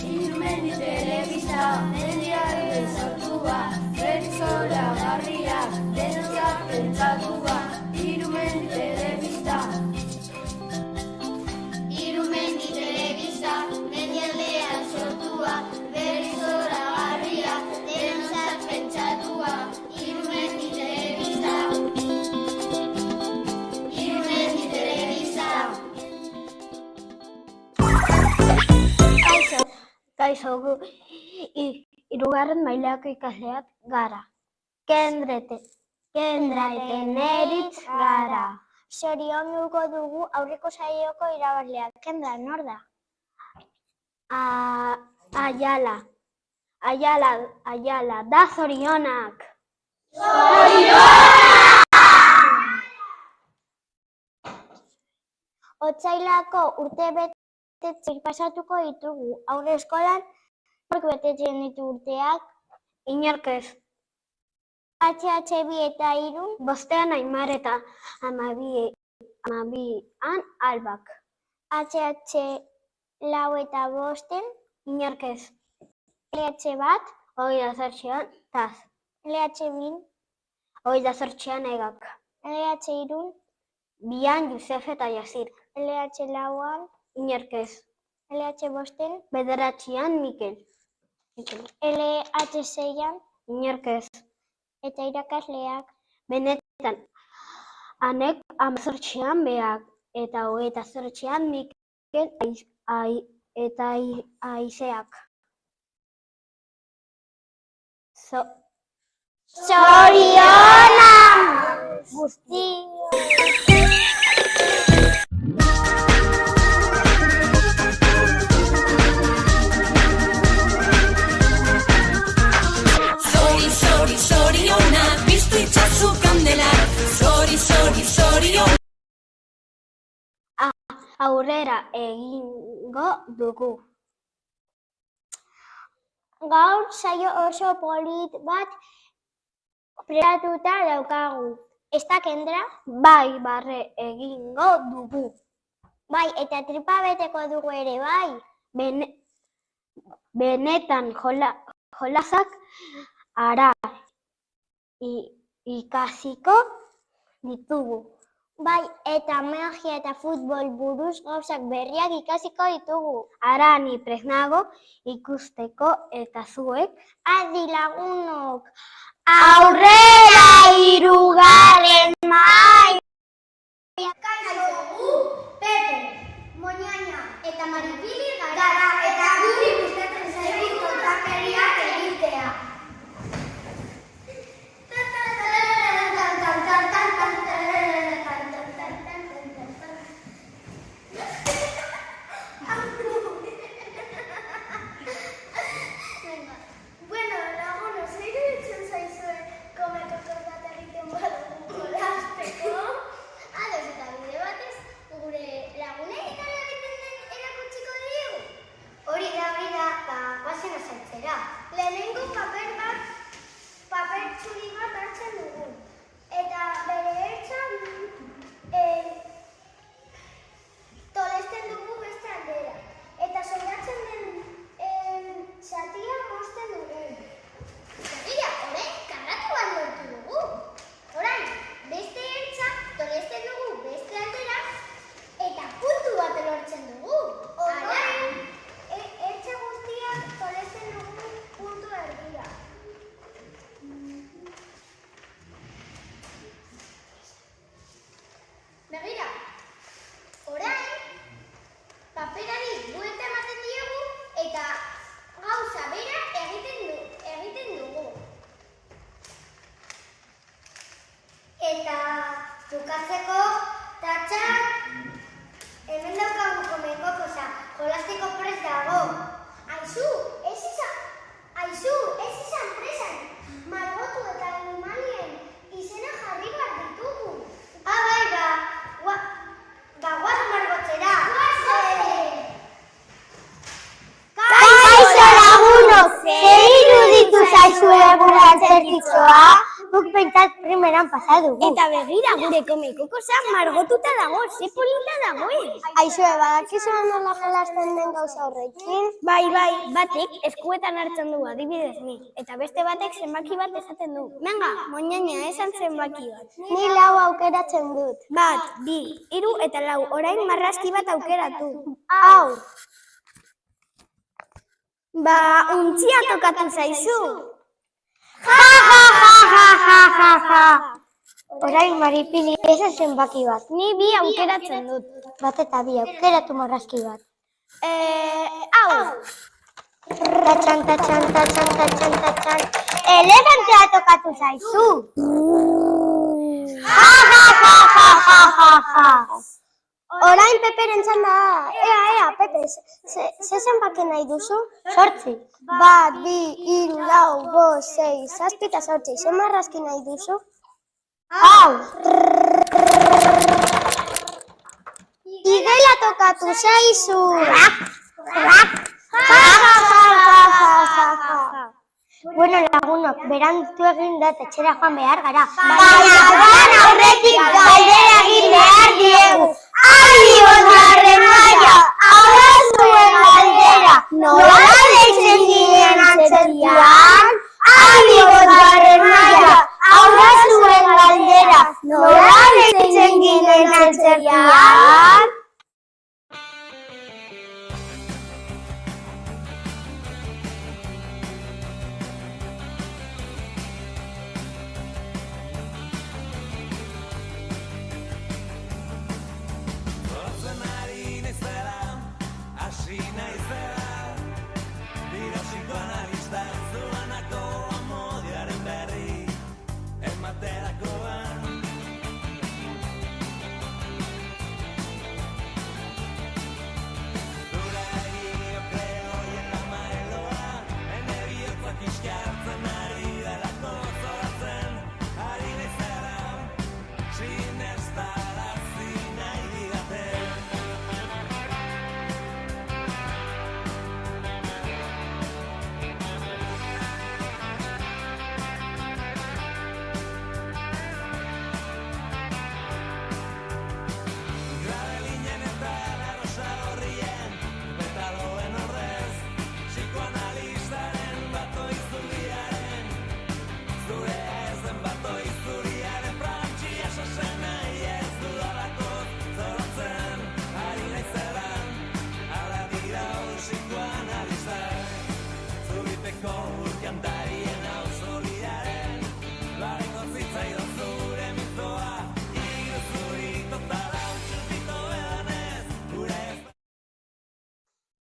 Irumendi telebista, mendiaren sortua, bertsola garriak, denontzat pentsatua. Irumendi telebista. Irumendi telebista, mendialdean sortua, bertsola garriak, denontzat pentsatua. Irumendi telebista. Irumendi telebista. Kaixo, gu hirugarren mailako ikasleak gara. Kendraeteneritz gara. Zorionduko dugu aurreko saioko irabazleak. Kendra, nor da? Aiala, da zorionak. Otsailako urtebetetzeak pasatuko ditugu. Aurre eskolan nork betetzen ditu urteak? Inork ez. HH2 eta 3? Bostean Aimar eta 12an Albak. HH4 eta 5? Inork ez. LH1? 28an Taz. LH2? 28an Egak. LH3? 2an Josef eta Jasir. LH4an? Inork ez. LH5? 9an Mikel. LH6an? Inork ez. Eta irakasleak? Benetan, anek 18an Beak, eta 28an Mikel eta Aizeak. Zorionak guztioi! Zorionak piztu itzazu kandelak, zorionak. Aurrera egingo dugu. Gaur saio oso polit bat prestatuta daukagu. Ez da, Kendra? Bai, barre egingo dugu. Bai, eta tripa beteko dugu ere, bai. Benetan jolasak ara ikasiko ditugu. Bai, eta magia eta futbol buruz gauzak berriak ikasiko ditugu. Ara ni prest nago ikusteko eta zuek. Adi lagunok! Aurrera hirugarren maila! Kaixo, gu Pepe, Moñaña eta Maripili gara eta guri gustatzen zaigu kontakeriak egitea. Bueno, laguno, zer iruditzen zaizue komeko kontakerik Trukatzeko tatxa hemen daukagu komeko kosa, jolasteko prest dago. Aizu, ez izan presan, margotu eta animalien izena jarri behar ditugu. Bai, guaz margotzera. Kaixo lagunok, zer iruditu zaizue gure antzerkitxoa? Guk pentsat primeran pasa dugu. Eta begira, gure komeko kosa margotuta dago, ze polita dagoen. Aizue, badakizu nola jolasten den gauza horrekin? Bai, batek eskuetan hartzen du adibidez ni, eta beste batek zenbaki bat esaten du. Venga, moñaña, esan zenbaki bat. Ni 4 aukeratzen dut. 1, 2, 3 eta 4, orain marrazki bat aukeratu. Hau! Untzia tokatu zaizu. Orain Maripili, esan zenbaki bat. Ni 2 aukeratzen dut. Bat eta 2, aukeratu marrazki bat. Hau. Tatxan. Elefantea tokatu zaizu. Orain Peperen txanda. Ea, Pepe, ze zenbaki nahi duzu? 8. 1, 2, 3, 4, 5, 6, 7 eta 8. Ze marrazki nahi duzu? Hau! Igela tokatu zaizu. Bueno, lagunok, berandu egin da etxera joan behar gara. Baina joan aurretik galdera egin behar diegu. Adi bosgarren maila, hau da zuen galdera. Nola deitzen ginen antzerkian? Adi bosgarren maila, hau da zuen galdera. Nola deitzen ginen antzerkian?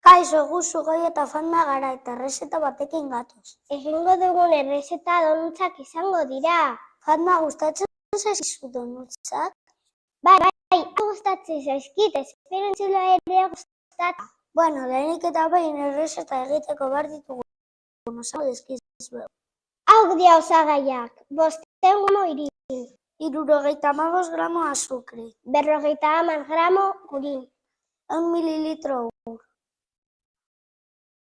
Kaixo, gu sugoi eta Fatma gara eta errezeta batekin gatoz. Egingo dugun errezeta donutzak izango dira. Fatma, gustatzen zaizkizu donutzak? Bai, gustatzen zaizkit, esperentzula ere gustatzen. Bueno, lehenik eta behin errezeta egiteko behar ditugu. Osago dizkizuegu. Hauk dia osagaiak, 500 gramo irin, 75 gramo azukre, 50 gramo gurin, 1 mililitro ur,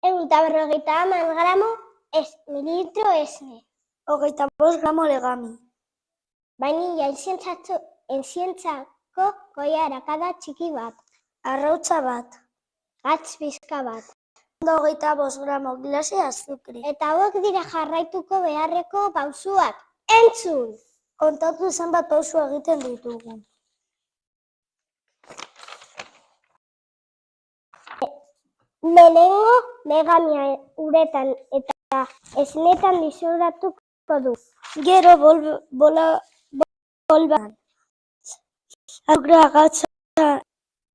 150 gramo mililitro esne, 25 gramo legami, vainilla enzientzako goia erakada txiki bat, arrautza bat, gatz pizka bat. 25 gramo glase azukre. Eta hauek dira jarraituko beharreko pausuak. Entzun! Kontatu zenbat pausu egiten ditugu. Lehenengo legamia uretan eta esnetan disolbatuko du. Gero bolban. Azukrea, gatza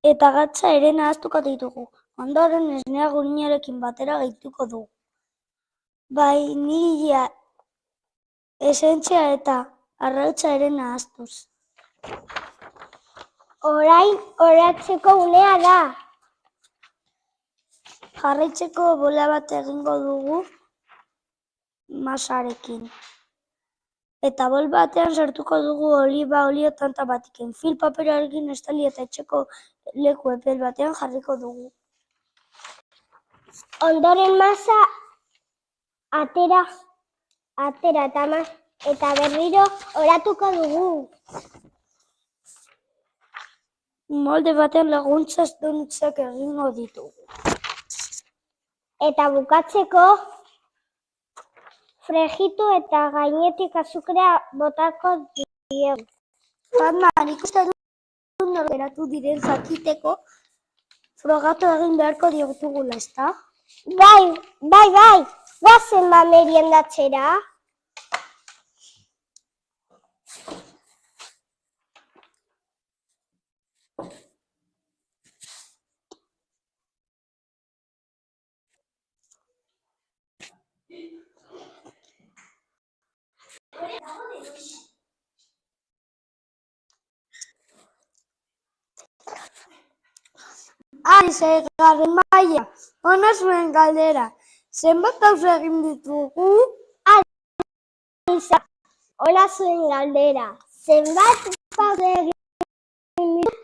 eta gatza ere nahaztuko ditugu. Ondoren esnea gurinarekin batera gehituko dugu. Vainilla esentzia eta arrautza ere nahaztuz. Orain oratzeko unea da. Jarraitzeko bola bat egingo dugu masarekin. Eta bol batean sartuko dugu oliba olio tanta batekin. Fil paperoarekin estali eta etxeko leku epel batean jarriko dugu. Ondoren masa atera eta berriro oratuko dugu. Molde batean laguntzaz donutzak egingo ditugu. Eta bukatzeko frejitu eta gainetik azukrea botako diegu. Fatma, nik uste dut norberatu diren jakiteko frogatu egin beharko diogutugula, ezta? Bai, guazen ba meriendatzera. Seigarren maila, hona zuen galdera. Zenbat pausa egin ditugu? Hona zuen galdera. Zenbat pausa egin ditugu?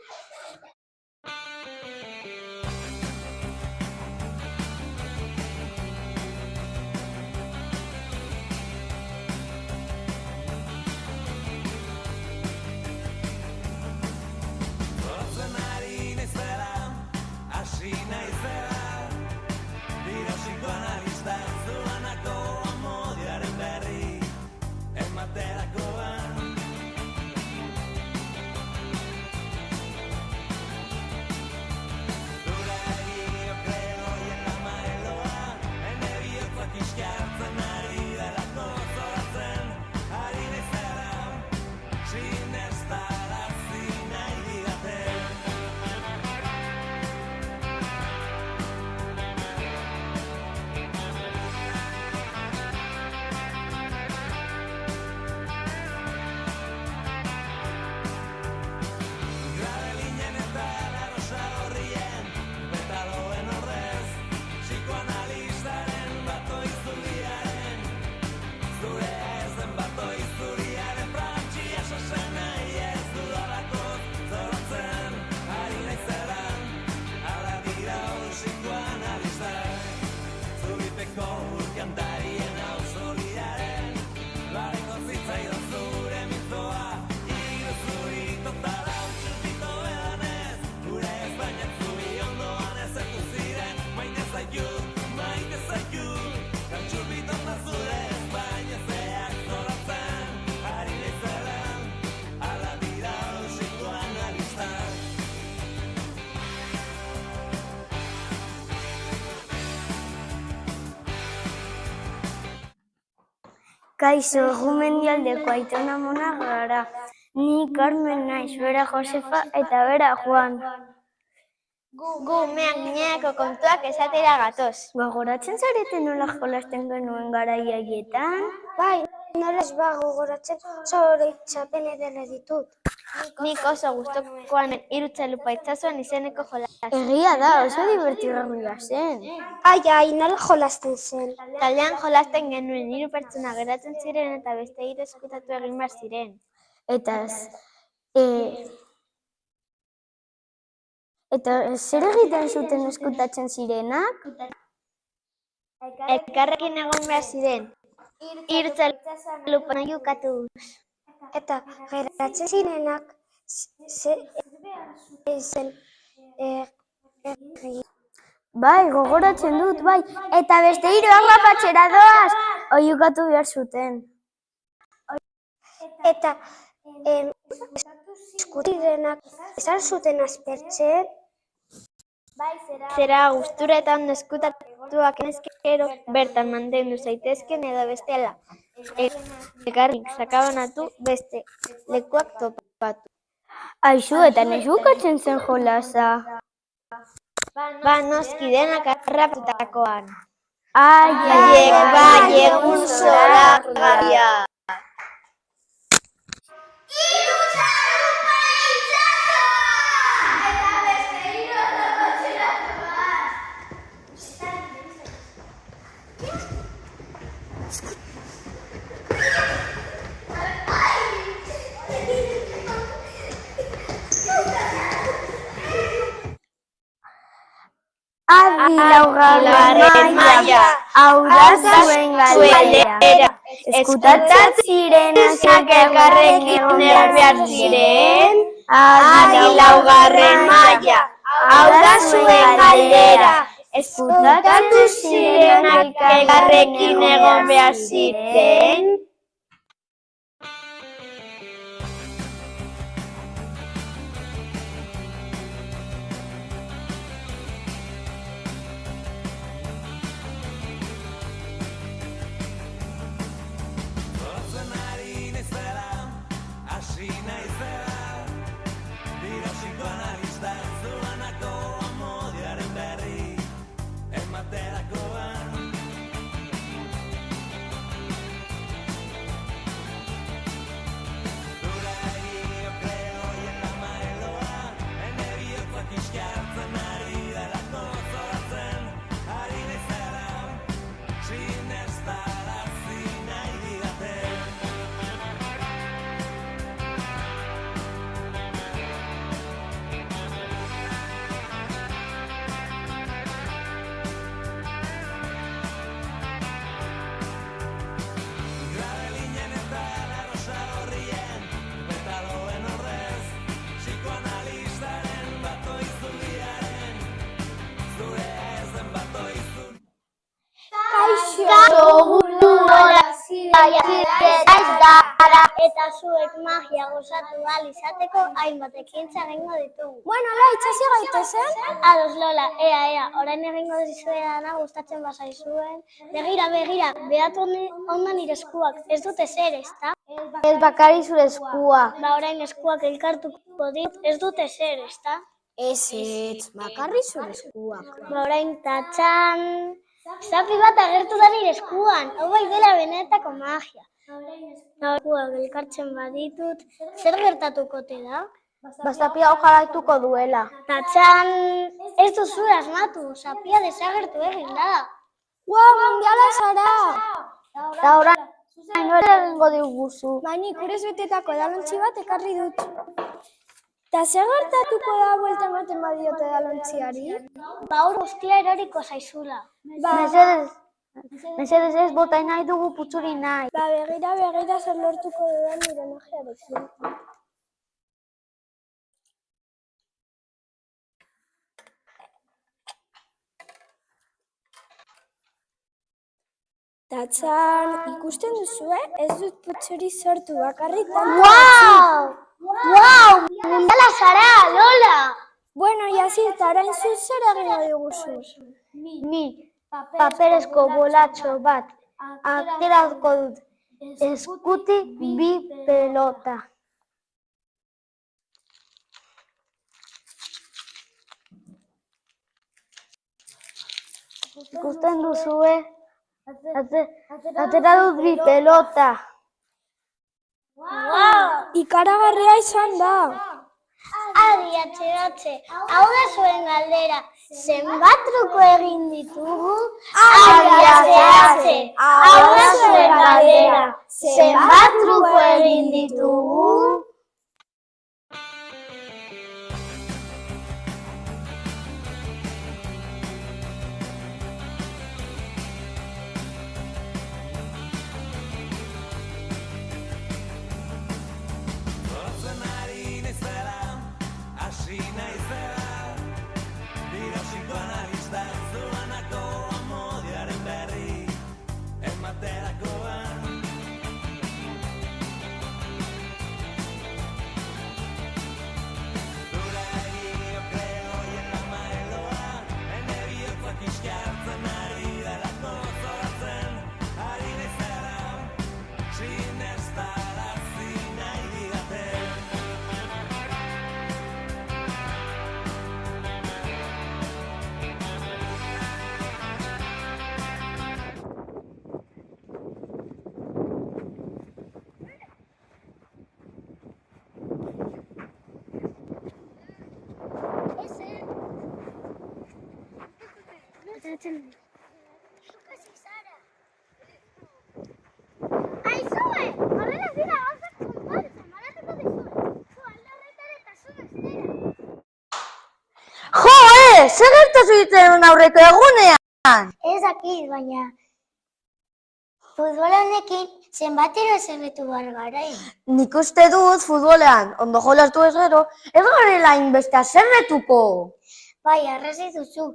Kaixo, Gumendialdeko Aitona Mona gara. Ni Carmen naiz, bera Josefa eta bera Juan. Gu meak kontuak esatera gatoz. Gogoratzen zarete nola jolasten genuen garai haietan? Bai, nola ez gogoratzen zoritxapen ederra ditut. Nik oso gustukoan irutzalupa itzazuan izeneko jolaz. Egia da, oso divertigarria zen. Ai, nola jolasten zen. Taldean jolasten genuen 3 pertsona geratzen ziren eta beste 3 eskutatu egin behar ziren. Eta zer egiten zuten eskutatzen zirenak? Elkarrekin egon behar ziren. Irutzalupa nahi ukatuz. Eta geratzen zirenak zen Bai, gogoratzen dut, bai. Eta beste 3 harrapatxera doaz, oiukatu behar zuten. Eta eskutirenak esan zuten aspertzen. Zera gustura eta ondo eskutatuak enezkero bertan mantendu zaitezken edo bestela. Elkarrik sakabanatu beste lekuak topatu. Aizu, eta noiz bukatzen zen jolasa? Ba, noski denak harrapatutakoan. Haiek, bai, egun zoragarria. Irutzalupa! laugarren maila, hau da zuen galdera. Eskutatzen ziren hasiak elkarrekin egon behar ziren. Adi laugarren maila, hau da zuen galdera. Eskutatu ziren elkarrekin egon behar ziren. Eta zuek magia gozatu ahal izateko hainbat ekintza egingo ditugu. Bueno, ala, itxasi gaitezen? Ados Lola, ea, orain egingo dizuedana gustatzen bazaizuen. Begira, behatu ondo nire eskuak, ez dute ezer, ezta? Ez bakarrik zure eskua. Ba, orain eskuak elkartuko dit, ez dute ezer, ezta? Ez, bakarrik zure eskuak. Ba, orain tatxan... Zapi bat agertu da nire eskuan, hau bai dela benetako magia. Eskuak elkartzen baditut, zer gertatuko te da? Zapia hau jarraituko duela. Tatxan, ez duzu asmatu, zapia desagertu egin da. Guau, mundiala zara! Eta orain, nore egingo diguzu. Baina ikurez betetako edalontzi bat ekarri dut. Eta zer gertatuko da buelta ematen badiote edalontziari? Ba, hor guztia eroriko zaizula. Mesedez ez, bota nahi dugu putzuri nahi. Ba, begira zer lortuko dudan nire magiarekin. Tatxan, ikusten duzue, ez dut putzuri sortu bakarrik tanto. Wow! Mundiala zara, Lola! Bueno, jasi, eta orain zu zer egingo diguzu? Ni paperezko bolatxo bat aterako dut. Eskutik bi pelota. Ikusten duzue? Atera dut bi pelota. Ikaragarria izan da. Adi, atxe, hau da zuen galdera, zenbat truko egin ditugu? Adi, atxe, hau da zuen galdera, zenbat truko egin ditugu? Aizue, horrela dira gauzak kontuan, zamaratuko dizue. Zu alde horretara eta zu bestera. Jo ez! zer gertatu egiten aurreko egunean? Ez dakit, baina futbol honekin zenbatero eserretu behar gara. Nik uste dut futbolean ondo jolastu ez gero, ez garela hainbeste haserretuko. Bai, arrazoi duzu.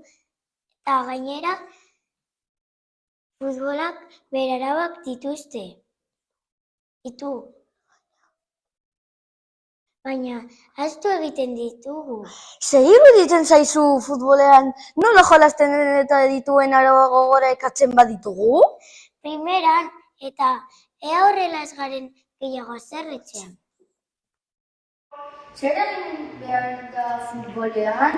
Eta gainera, futbolak berarabak dituzte. Ditu. Baina, ahaztu egiten ditugu. Zer iruditzen zaizu futbolean nola jolasten eta dituen araba gogora ekatzen baditugu? Primeran, eta ea horrela ez garen gehiago haserretzen. Zer egin behar da futbolean?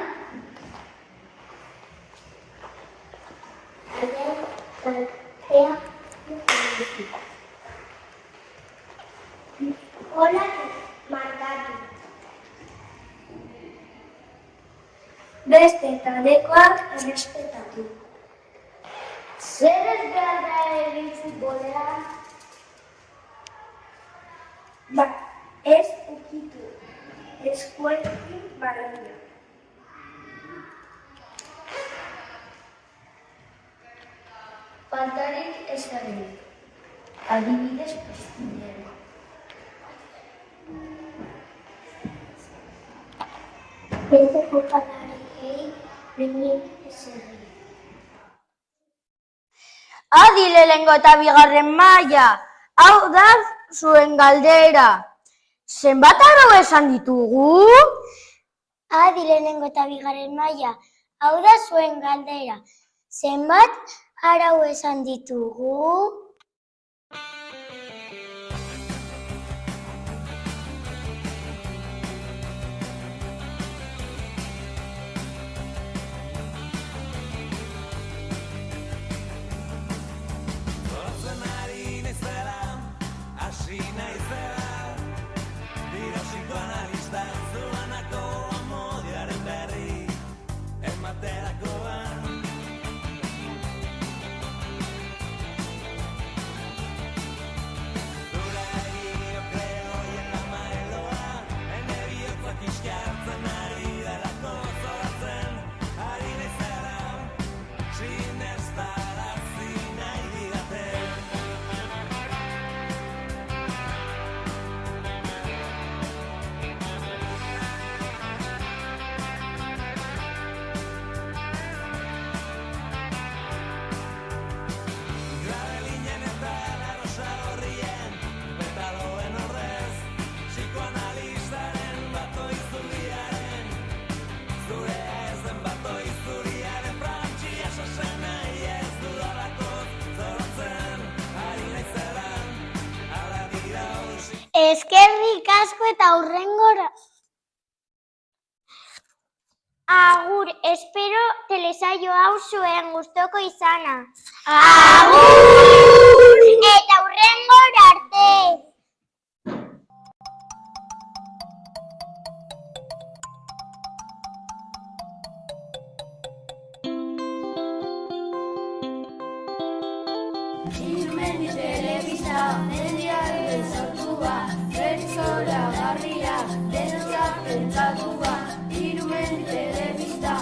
Golak markatu. Beste taldekoak errespetatu. Zer ez behar da egin futbolean? Ba, ez ukitu. Eskuekin baloia. Faltarik ez egin. Adibidez postinera. Beste jokalariei behinik ez egin. Adi lehenengo eta bigarren maila, hau da zuen galdera. Zenbat arau esan ditugu? Adi lehenengo eta bigarren maila, hau da zuen galdera. Zenbat arau esan ditugu? Eskerrik asko eta hurrengora. Agur, espero telesaio hau zuen gustoko izana. Agur! Eta hurrengora arte. Irumendi telebista, mendiaren sortua, pertsona garria, denontzat pentsatua. Irumendi telebista,